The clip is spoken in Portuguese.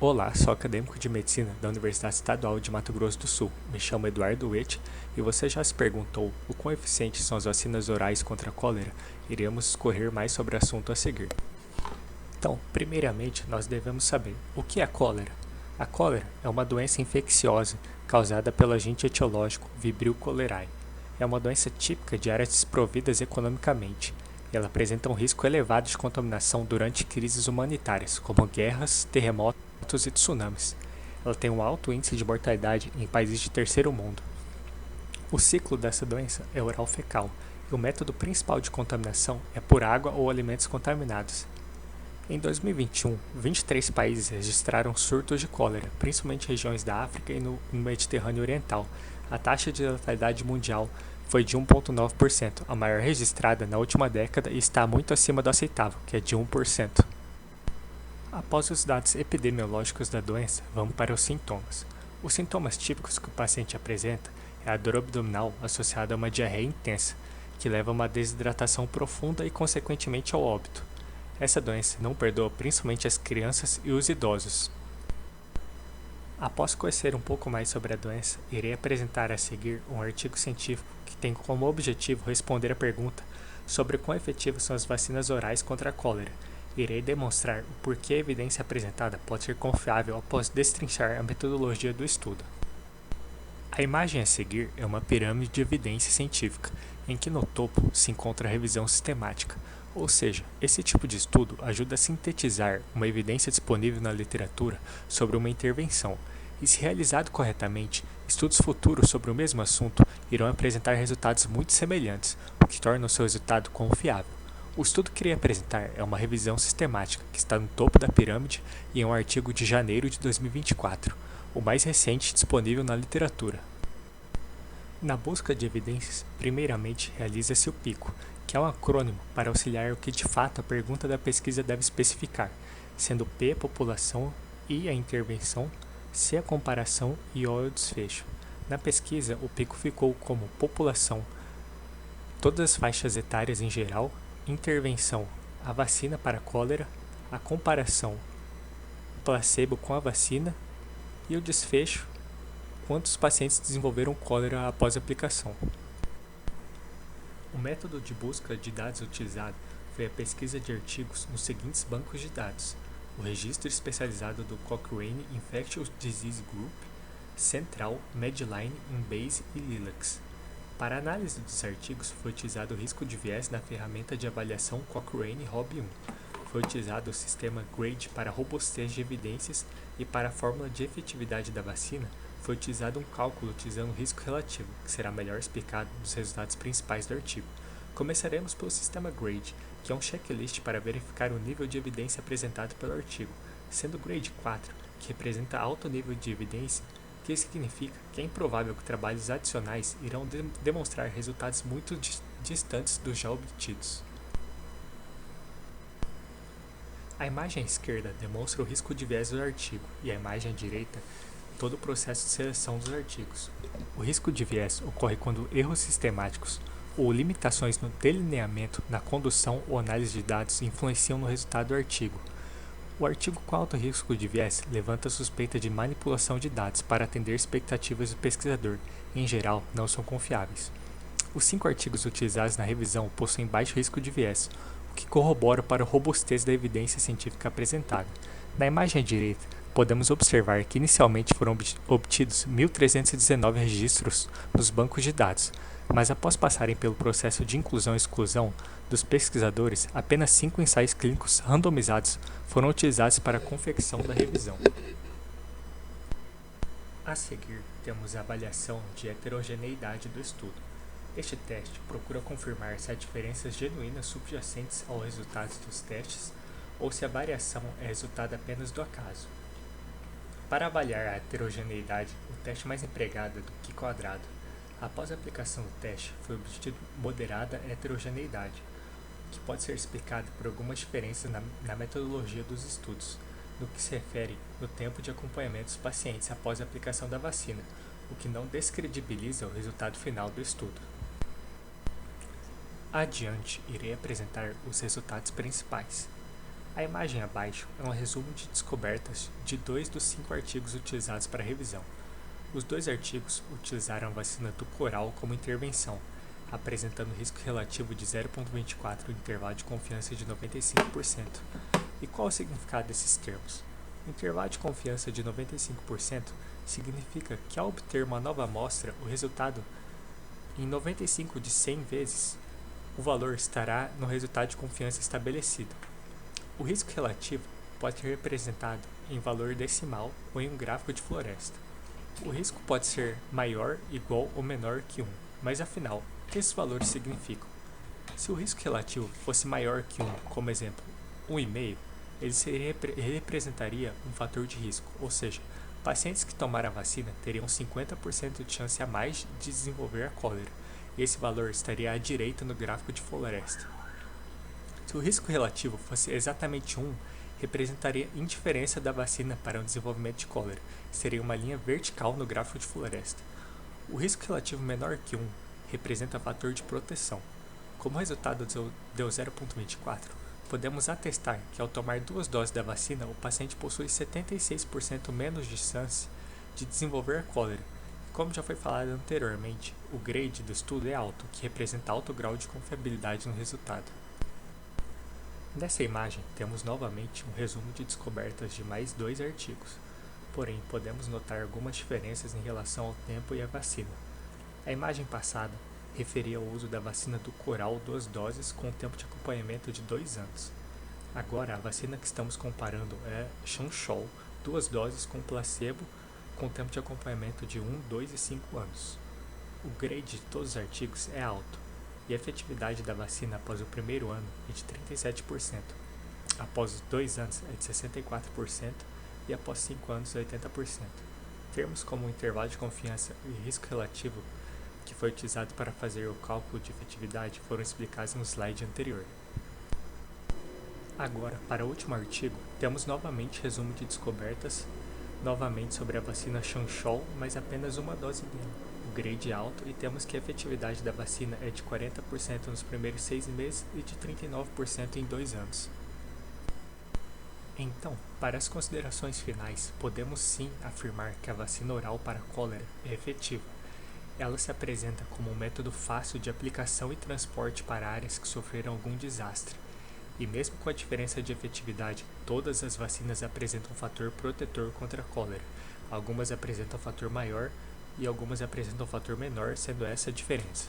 Olá, sou acadêmico de medicina da Universidade Estadual de Mato Grosso do Sul. Me chamo Eduardo Witt e você já se perguntou o quão eficientes são as vacinas orais contra a cólera? Iremos discorrer mais sobre o assunto a seguir. Então, primeiramente, nós devemos saber o que é a cólera. A cólera é uma doença infecciosa causada pelo agente etiológico Vibrio cholerae. É uma doença típica de áreas desprovidas economicamente. Ela apresenta um risco elevado de contaminação durante crises humanitárias, como guerras, terremotos e tsunamis. Ela tem um alto índice de mortalidade em países de terceiro mundo. O ciclo dessa doença é oral-fecal, e o método principal de contaminação é por água ou alimentos contaminados. Em 2021, 23 países registraram surtos de cólera, principalmente em regiões da África e no Mediterrâneo Oriental. A taxa de letalidade mundial foi de 1,9%, a maior registrada na última década e está muito acima do aceitável, que é de 1%. Após os dados epidemiológicos da doença, vamos para os sintomas. Os sintomas típicos que o paciente apresenta é a dor abdominal associada a uma diarreia intensa, que leva a uma desidratação profunda e, consequentemente, ao óbito. Essa doença não perdoa principalmente as crianças e os idosos. Após conhecer um pouco mais sobre a doença, irei apresentar a seguir um artigo científico que tem como objetivo responder a pergunta sobre quão efetivas são as vacinas orais contra a cólera. Irei demonstrar o porquê a evidência apresentada pode ser confiável após destrinchar a metodologia do estudo. A imagem a seguir é uma pirâmide de evidência científica, em que no topo se encontra a revisão sistemática, ou seja, esse tipo de estudo ajuda a sintetizar uma evidência disponível na literatura sobre uma intervenção, e se realizado corretamente, estudos futuros sobre o mesmo assunto irão apresentar resultados muito semelhantes, o que torna o seu resultado confiável. O estudo que irei apresentar é uma revisão sistemática que está no topo da pirâmide e é um artigo de janeiro de 2024, o mais recente disponível na literatura. Na busca de evidências, primeiramente realiza-se o PICO, que é um acrônimo para auxiliar o que de fato a pergunta da pesquisa deve especificar, sendo P a população, I a intervenção, C a comparação e O o desfecho. Na pesquisa, o PICO ficou como população, todas as faixas etárias em geral, intervenção, a vacina para a cólera, a comparação, placebo com a vacina e o desfecho, quantos pacientes desenvolveram cólera após a aplicação. O método de busca de dados utilizado foi a pesquisa de artigos nos seguintes bancos de dados: o Registro Especializado do Cochrane Infectious Disease Group, Central, Medline, Embase e Lilacs. Para a análise dos artigos, foi utilizado o risco de viés na ferramenta de avaliação Cochrane Rob 1. Foi utilizado o sistema GRADE para robustez de evidências e para a fórmula de efetividade da vacina, foi utilizado um cálculo utilizando o risco relativo, que será melhor explicado nos resultados principais do artigo. Começaremos pelo sistema GRADE, que é um checklist para verificar o nível de evidência apresentado pelo artigo, sendo o GRADE 4, que representa alto nível de evidência, que significa que é improvável que trabalhos adicionais irão demonstrar resultados muito distantes dos já obtidos. A imagem à esquerda demonstra o risco de viés do artigo e a imagem à direita todo o processo de seleção dos artigos. O risco de viés ocorre quando erros sistemáticos ou limitações no delineamento, na condução ou análise de dados influenciam no resultado do artigo. O artigo com alto risco de viés levanta a suspeita de manipulação de dados para atender expectativas do pesquisador, e, em geral, não são confiáveis. Os 5 artigos utilizados na revisão possuem baixo risco de viés, o que corrobora para a robustez da evidência científica apresentada. Na imagem à direita, podemos observar que inicialmente foram obtidos 1.319 registros nos bancos de dados, mas após passarem pelo processo de inclusão e exclusão dos pesquisadores, apenas 5 ensaios clínicos randomizados foram utilizados para a confecção da revisão. A seguir, temos a avaliação de heterogeneidade do estudo. Este teste procura confirmar se há diferenças genuínas subjacentes aos resultados dos testes ou se a variação é resultado apenas do acaso. Para avaliar a heterogeneidade, o teste mais empregado é do Q-quadrado. Após a aplicação do teste, foi obtido moderada heterogeneidade, que pode ser explicado por algumas diferenças na metodologia dos estudos, no que se refere no tempo de acompanhamento dos pacientes após a aplicação da vacina, o que não descredibiliza o resultado final do estudo. Adiante, irei apresentar os resultados principais. A imagem abaixo é um resumo de descobertas de 2 dos 5 artigos utilizados para a revisão. Os 2 artigos utilizaram a vacina tuporal como intervenção, apresentando risco relativo de 0,24 e intervalo de confiança de 95%. E qual o significado desses termos? O intervalo de confiança de 95% significa que ao obter uma nova amostra, o resultado em 95 de 100 vezes, o valor estará no resultado de confiança estabelecido. O risco relativo pode ser representado em valor decimal ou em um gráfico de floresta. O risco pode ser maior, igual ou menor que 1, mas afinal, o que esses valores significam? Se o risco relativo fosse maior que 1, como exemplo, 1,5, ele representaria um fator de risco, ou seja, pacientes que tomaram a vacina teriam 50% de chance a mais de desenvolver a cólera, e esse valor estaria à direita no gráfico de floresta. Se o risco relativo fosse exatamente 1, representaria indiferença da vacina para o desenvolvimento de cólera, seria uma linha vertical no gráfico de floresta. O risco relativo menor que 1 representa fator de proteção. Como o resultado deu 0,24, podemos atestar que ao tomar 2 doses da vacina, o paciente possui 76% menos de chance de desenvolver a cólera. Como já foi falado anteriormente, o grade do estudo é alto, que representa alto grau de confiabilidade no resultado. Nessa imagem, temos novamente um resumo de descobertas de mais 2 artigos, porém podemos notar algumas diferenças em relação ao tempo e à vacina. A imagem passada referia ao uso da vacina do coral 2 doses com tempo de acompanhamento de 2 anos. Agora, a vacina que estamos comparando é Shanshou 2 doses com placebo com tempo de acompanhamento de 1, 2 e 5 anos. O grade de todos os artigos é alto, e a efetividade da vacina após o primeiro ano é de 37%, após os 2 anos é de 64% e após 5 anos é 80%. Termos como intervalo de confiança e risco relativo que foi utilizado para fazer o cálculo de efetividade foram explicados no slide anterior. Agora, para o último artigo, temos novamente resumo de descobertas, novamente sobre a vacina Shanshou, mas apenas uma dose dela. O grade é alto e temos que a efetividade da vacina é de 40% nos primeiros 6 meses e de 39% em 2 anos. Então, para as considerações finais, podemos sim afirmar que a vacina oral para a cólera é efetiva. Ela se apresenta como um método fácil de aplicação e transporte para áreas que sofreram algum desastre. E mesmo com a diferença de efetividade, todas as vacinas apresentam um fator protetor contra a cólera. Algumas apresentam um fator maior e algumas apresentam um fator menor, sendo essa a diferença.